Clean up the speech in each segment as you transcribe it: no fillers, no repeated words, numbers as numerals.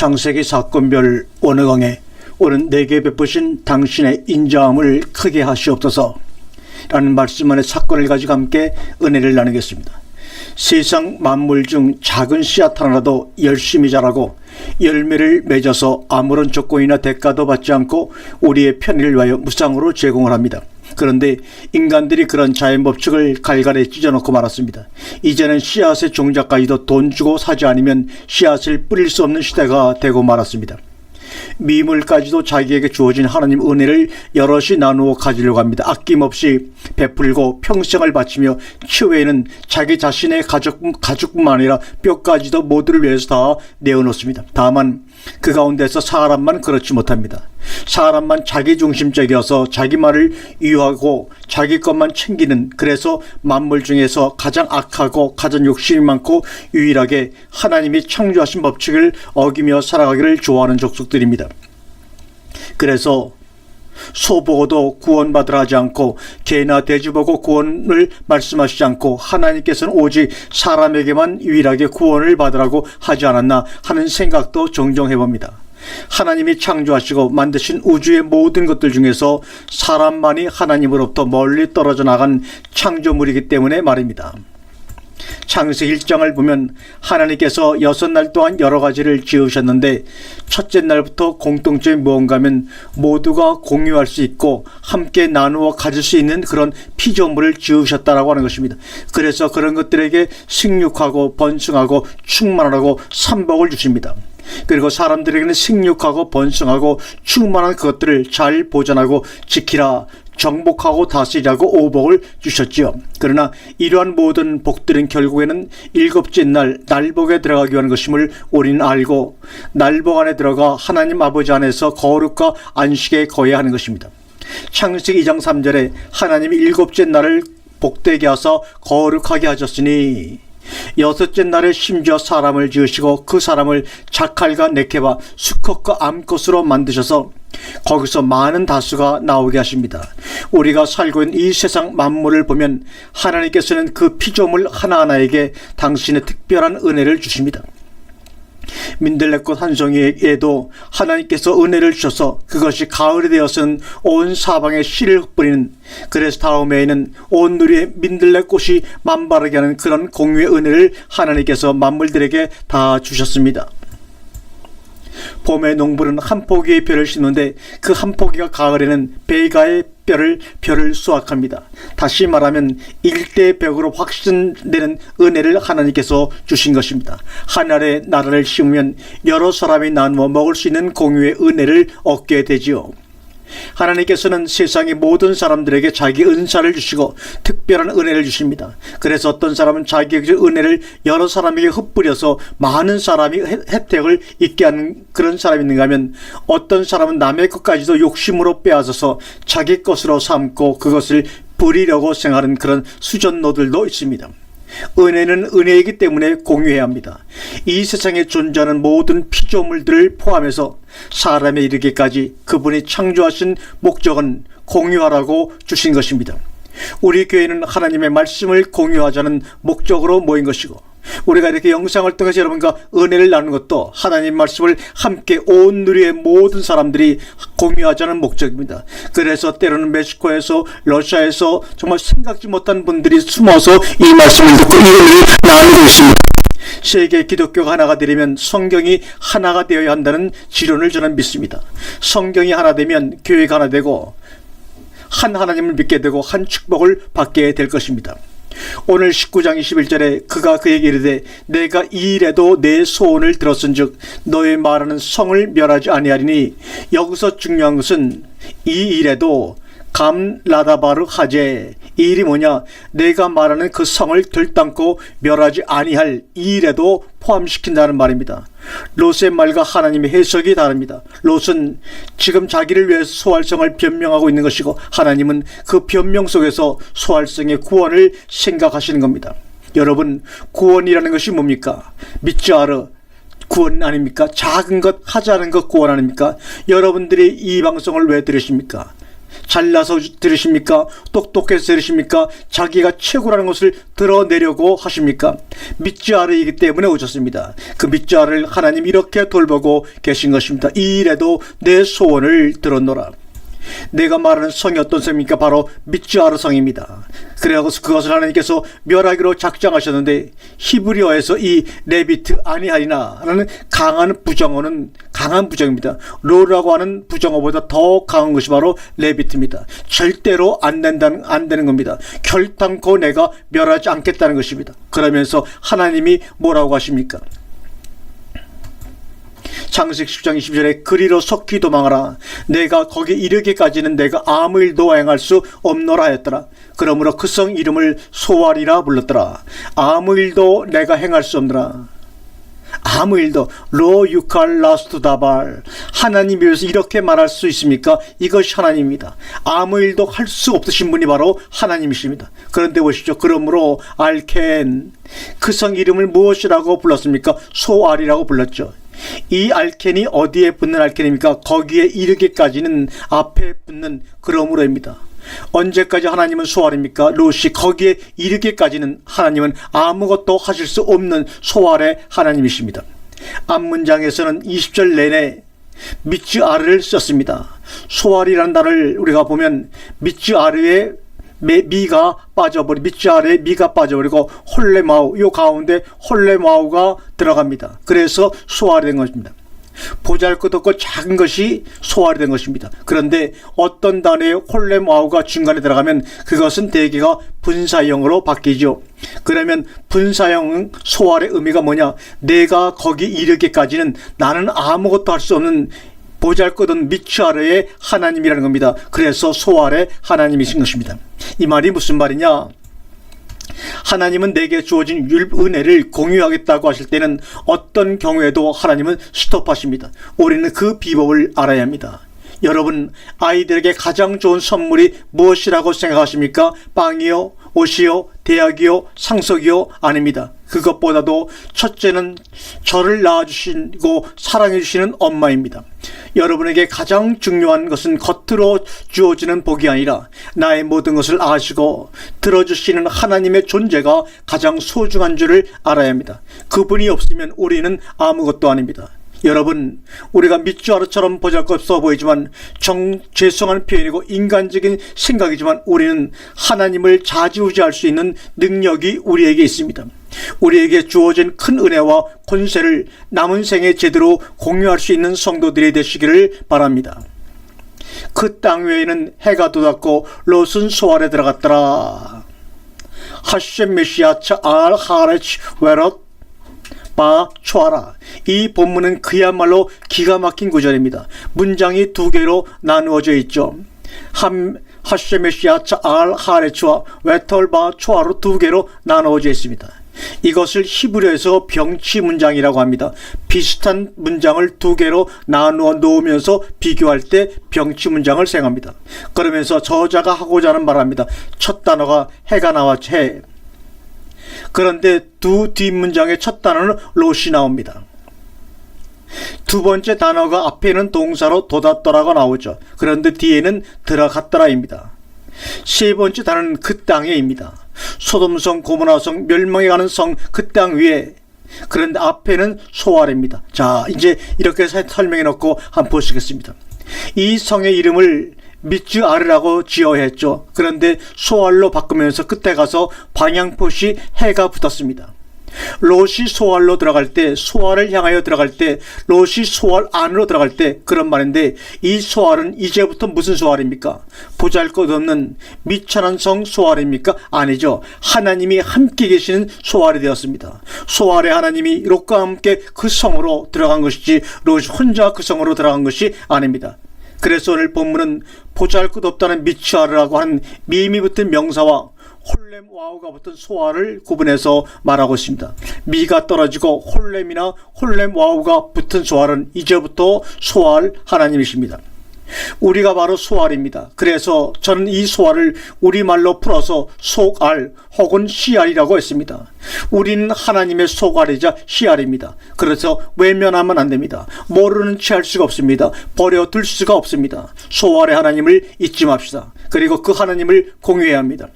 창세기 사건별 원어강에 오는 내게 베푸신 당신의 인자함을 크게 하시옵소서 라는 말씀 안에 사건을 가지고 함께 은혜를 나누겠습니다. 세상 만물 중 작은 씨앗 하나라도 열심히 자라고 열매를 맺어서 아무런 조건이나 대가도 받지 않고 우리의 편의를 위하여 무상으로 제공을 합니다. 그런데 인간들이 그런 자연법칙을 갈갈에 찢어놓고 말았습니다. 이제는 씨앗의 종자까지도 돈 주고 사지 않으면 씨앗을 뿌릴 수 없는 시대가 되고 말았습니다. 미물까지도 자기에게 주어진 하나님 은혜를 여럿이 나누어 가지려고 합니다. 아낌없이 베풀고 평생을 바치며 추후에는 자기 자신의 가족뿐만 아니라 뼈까지도 모두를 위해서 다 내어놓습니다. 다만 그 가운데서 사람만 그렇지 못합니다. 사람만 자기중심적이어서 자기만을 이유하고 자기 것만 챙기는, 그래서 만물 중에서 가장 악하고 가장 욕심이 많고 유일하게 하나님이 창조하신 법칙을 어기며 살아가기를 좋아하는 족속들입니다. 그래서 소 보고도 구원받으라 하지 않고 개나 돼지 보고 구원을 말씀하시지 않고 하나님께서는 오직 사람에게만 유일하게 구원을 받으라고 하지 않았나 하는 생각도 종종 해봅니다. 하나님이 창조하시고 만드신 우주의 모든 것들 중에서 사람만이 하나님으로부터 멀리 떨어져 나간 창조물이기 때문에 말입니다. 창세기 1장을 보면 하나님께서 6날 동안 여러 가지를 지으셨는데 첫째 날부터 공통점이 무언가면 모두가 공유할 수 있고 함께 나누어 가질 수 있는 그런 피조물을 지으셨다라고 하는 것입니다. 그래서 그런 것들에게 생육하고 번성하고 충만하라고 산복을 주십니다. 그리고 사람들에게는 생육하고 번성하고 충만한 그것들을 잘 보존하고 지키라, 정복하고 다스리라고 오복을 주셨지요. 그러나 이러한 모든 복들은 결국에는 일곱째 날 날복에 들어가기 위한 것임을 우리는 알고 날복 안에 들어가 하나님 아버지 안에서 거룩과 안식에 거해야 하는 것입니다. 창세기 2장 3절에 하나님이 일곱째 날을 복되게 하사 거룩하게 하셨으니 여섯째 날에 심지어 사람을 지으시고 그 사람을 자칼과 네케바 수컷과 암컷으로 만드셔서 거기서 많은 다수가 나오게 하십니다. 우리가 살고 있는 이 세상 만물을 보면 하나님께서는 그 피조물 하나하나에게 당신의 특별한 은혜를 주십니다. 민들레꽃 한 송이에도 하나님께서 은혜를 주셔서 그것이 가을이 되어서는 온 사방에 씨를 흩뿌리는, 그래서 다음해에는 온 누리에 민들레꽃이 만발하게 하는 그런 공유의 은혜를 하나님께서 만물들에게 다 주셨습니다. 봄에 농부는 한 포기의 벼를 심는데 그 한 포기가 가을에는 베가의 벼를 수확합니다. 다시 말하면 일대백으로 확신되는 은혜를 하나님께서 주신 것입니다. 하늘의 나라를 심으면 여러 사람이 나누어 먹을 수 있는 공유의 은혜를 얻게 되지요. 하나님께서는 세상의 모든 사람들에게 자기 은사를 주시고 특별한 은혜를 주십니다. 그래서 어떤 사람은 자기의 은혜를 여러 사람에게 흩뿌려서 많은 사람이 혜택을 잊게 하는 그런 사람이 있는가 하면, 어떤 사람은 남의 것까지도 욕심으로 빼앗아서 자기 것으로 삼고 그것을 부리려고 생각하는 그런 수전노들도 있습니다. 은혜는 은혜이기 때문에 공유해야 합니다. 이 세상에 존재하는 모든 피조물들을 포함해서 사람에 이르기까지 그분이 창조하신 목적은 공유하라고 주신 것입니다. 우리 교회는 하나님의 말씀을 공유하자는 목적으로 모인 것이고, 우리가 이렇게 영상을 통해서 여러분과 은혜를 나누는 것도 하나님 말씀을 함께 온 누리의 모든 사람들이 공유하자는 목적입니다. 그래서 때로는 멕시코에서, 러시아에서 정말 생각지 못한 분들이 숨어서 이 말씀을 듣고 이 은혜를 나누고 있습니다. 세계 기독교가 하나가 되려면 성경이 하나가 되어야 한다는 지론을 저는 믿습니다. 성경이 하나 되면 교회가 하나 되고 한 하나님을 믿게 되고 한 축복을 받게 될 것입니다. 오늘 19장 21절에 그가 그에게 이르되 내가 이 일에도 내 소원을 들었은즉 너의 말하는 성을 멸하지 아니하리니, 여기서 중요한 것은 이 일에도 감라다바르 하제, 이 일이 뭐냐, 내가 말하는 그 성을 들담고 멸하지 아니할 이 일에도 포함시킨다는 말입니다. 롯의 말과 하나님의 해석이 다릅니다. 롯은 지금 자기를 위해서 소활성을 변명하고 있는 것이고, 하나님은 그 변명 속에서 소활성의 구원을 생각하시는 겁니다. 여러분, 구원이라는 것이 뭡니까? 믿지 않아 구원 아닙니까? 작은 것, 하자는 것 구원 아닙니까? 여러분들이 이 방송을 왜 들으십니까? 잘나서 들으십니까? 똑똑해서 들으십니까? 자기가 최고라는 것을 드러내려고 하십니까? 믿지아르이기 때문에 오셨습니다. 그 믿지아르를 하나님 이렇게 돌보고 계신 것입니다. 이 일에도 내 소원을 들었노라. 내가 말하는 성이 어떤 성입니까? 바로 믿지아르 성입니다. 그래서 그것을 하나님께서 멸하기로 작정하셨는데 히브리어에서 이 레비트 아니하리나 라는 강한 부정어입니다. 로라고 하는 부정어보다 더 강한 것이 바로 레비트입니다. 절대로 안 되는 겁니다. 결단코 내가 멸하지 않겠다는 것입니다. 그러면서 하나님이 뭐라고 하십니까? 창세기 10장 22절에 그리로 속히 도망하라. 내가 거기 이르기까지는 내가 아무 일도 행할 수 없노라 하였더라. 그러므로 그 성 이름을 소알이라 불렀더라. 아무 일도 내가 행할 수 없노라. 아무 일도 로 유칼 라스트 다발. 하나님에 비해서 이렇게 말할 수 있습니까? 이것이 하나님입니다. 아무 일도 할 수 없으신 분이 바로 하나님이십니다. 그런데 보시죠. 그러므로 알켄, 그 성 이름을 무엇이라고 불렀습니까? 소알이라고 불렀죠. 이 알켄이 어디에 붙는 알켄입니까? 거기에 이르기까지는 앞에 붙는 그러므로입니다. 언제까지 하나님은 소알입니까? 롯이 거기에 이르기까지는 하나님은 아무것도 하실 수 없는 소알의 하나님이십니다. 앞문장에서는 20절 내내 믿지아르를 썼습니다. 소알이라는 단어를 우리가 보면 믿지아르의 미가 믿지아르의 미가 빠져버리고 홀레마우, 요 가운데 홀레마우가 들어갑니다. 그래서 소알이 된 것입니다. 보잘것없고 작은 것이 소알이 된 것입니다. 그런데 어떤 단어에 홀레마우가 중간에 들어가면 그것은 대개가 분사형으로 바뀌죠. 그러면 분사형 소알의 의미가 뭐냐? 내가 거기 이르기까지는 나는 아무것도 할 수 없는 보잘것없는 믿지아르의 하나님이라는 겁니다. 그래서 소알의 하나님이신 것입니다. 이 말이 무슨 말이냐? 하나님은 내게 주어진 은혜를 공유하겠다고 하실 때는 어떤 경우에도 하나님은 스톱하십니다. 우리는 그 비법을 알아야 합니다. 여러분, 아이들에게 가장 좋은 선물이 무엇이라고 생각하십니까? 빵이요? 옷이요? 대학이요? 상속이요? 아닙니다. 그것보다도 첫째는 저를 낳아주시고 사랑해주시는 엄마입니다. 여러분에게 가장 중요한 것은 겉으로 주어지는 복이 아니라 나의 모든 것을 아시고 들어주시는 하나님의 존재가 가장 소중한 줄을 알아야 합니다. 그분이 없으면 우리는 아무것도 아닙니다. 여러분, 우리가 믿지아르처럼 보잘것없어 보이지만 죄송한 표현이고 인간적인 생각이지만 우리는 하나님을 좌지우지할 수 있는 능력이 우리에게 있습니다. 우리에게 주어진 큰 은혜와 권세를 남은 생에 제대로 공유할 수 있는 성도들이 되시기를 바랍니다. 그 땅 외에는 해가 돋았고 롯은 소알에 들어갔더라. 하셴 메시아차 알 하레치 웨럿 바 초아라. 이 본문은 그야말로 기가 막힌 구절입니다. 문장이 두 개로 나누어져 있죠. 하쉐메시아차 알 하레츠와 웨털바 초아로 두 개로 나누어져 있습니다. 이것을 히브리어에서 병치 문장이라고 합니다. 비슷한 문장을 두 개로 나누어 놓으면서 비교할 때 병치 문장을 사용합니다. 그러면서 저자가 하고자 하는 말합니다. 첫 단어가 해가 나왔죠. 해. 그런데 두 뒷문장의 첫 단어는 롯이 나옵니다. 두 번째 단어가 앞에는 동사로 돋았더라고 나오죠. 그런데 뒤에는 들어갔더라입니다. 세 번째 단어는 그 땅에입니다. 소돔성, 고모라성, 멸망해가는 성 그 땅 위에. 그런데 앞에는 소알입니다. 자, 이제 이렇게 설명해 놓고 한번 보시겠습니다. 이 성의 이름을 믿지아르라고 지어했죠. 그런데 소알로 바꾸면서 끝에 가서 방향표시 해가 붙었습니다. 롯이 소알로 들어갈 때, 소알을 향하여 들어갈 때, 롯이 소알 안으로 들어갈 때 그런 말인데, 이 소알은 이제부터 무슨 소알입니까? 보잘것없는 미천한 성 소알입니까? 아니죠. 하나님이 함께 계시는 소알이 되었습니다. 소알의 하나님이 롯과 함께 그 성으로 들어간 것이지 롯이 혼자 그 성으로 들어간 것이 아닙니다. 그래서 오늘 본문은 보잘것없다는 믿지아르라고 하는 미임이 붙은 명사와 홀렘 와우가 붙은 소알을 구분해서 말하고 있습니다. 미가 떨어지고 홀렘이나 홀렘 와우가 붙은 소알은 이제부터 소알 하나님이십니다. 우리가 바로 소알입니다. 그래서 저는 이 소알을 우리말로 풀어서 속알 혹은 씨알이라고 했습니다. 우리는 하나님의 속알이자 씨알입니다. 그래서 외면하면 안 됩니다. 모르는 체 할 수가 없습니다. 버려둘 수가 없습니다. 소알의 하나님을 잊지 맙시다. 그리고 그 하나님을 공유해야 합니다.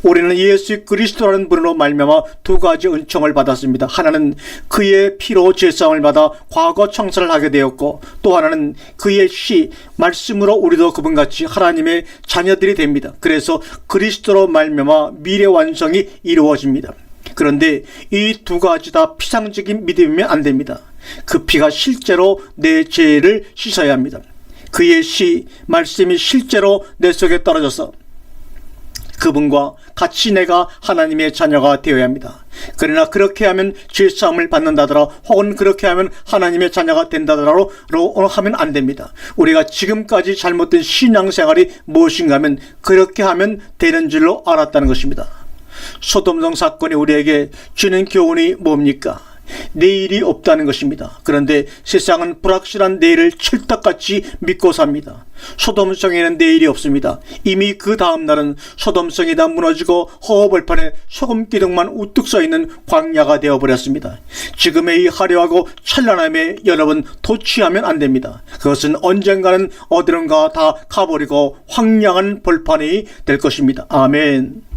우리는 예수 그리스도라는 분으로 말미암아 두 가지 은총을 받았습니다. 하나는 그의 피로 제사함을 받아 과거 청산을 하게 되었고, 또 하나는 그의 씨 말씀으로 우리도 그분같이 하나님의 자녀들이 됩니다. 그래서 그리스도로 말미암아 미래 완성이 이루어집니다. 그런데 이 두 가지 다 피상적인 믿음이면 안 됩니다. 그 피가 실제로 내 죄를 씻어야 합니다. 그의 씨 말씀이 실제로 내 속에 떨어져서 그분과 같이 내가 하나님의 자녀가 되어야 합니다. 그러나 그렇게 하면 죄사함을 받는다더라, 혹은 그렇게 하면 하나님의 자녀가 된다더라 하면 안 됩니다. 우리가 지금까지 잘못된 신앙생활이 무엇인가 하면 그렇게 하면 되는 줄로 알았다는 것입니다. 소돔성 사건이 우리에게 주는 교훈이 뭡니까? 내일이 없다는 것입니다. 그런데 세상은 불확실한 내일을 철떡같이 믿고 삽니다. 소돔성에는 내일이 없습니다. 이미 그 다음 날은 소돔성이 다 무너지고 허허벌판에 소금기둥만 우뚝 서있는 광야가 되어버렸습니다. 지금의 이 화려하고 찬란함에 여러분 도취하면 안 됩니다. 그것은 언젠가는 어디론가 다 가버리고 황량한 벌판이 될 것입니다. 아멘.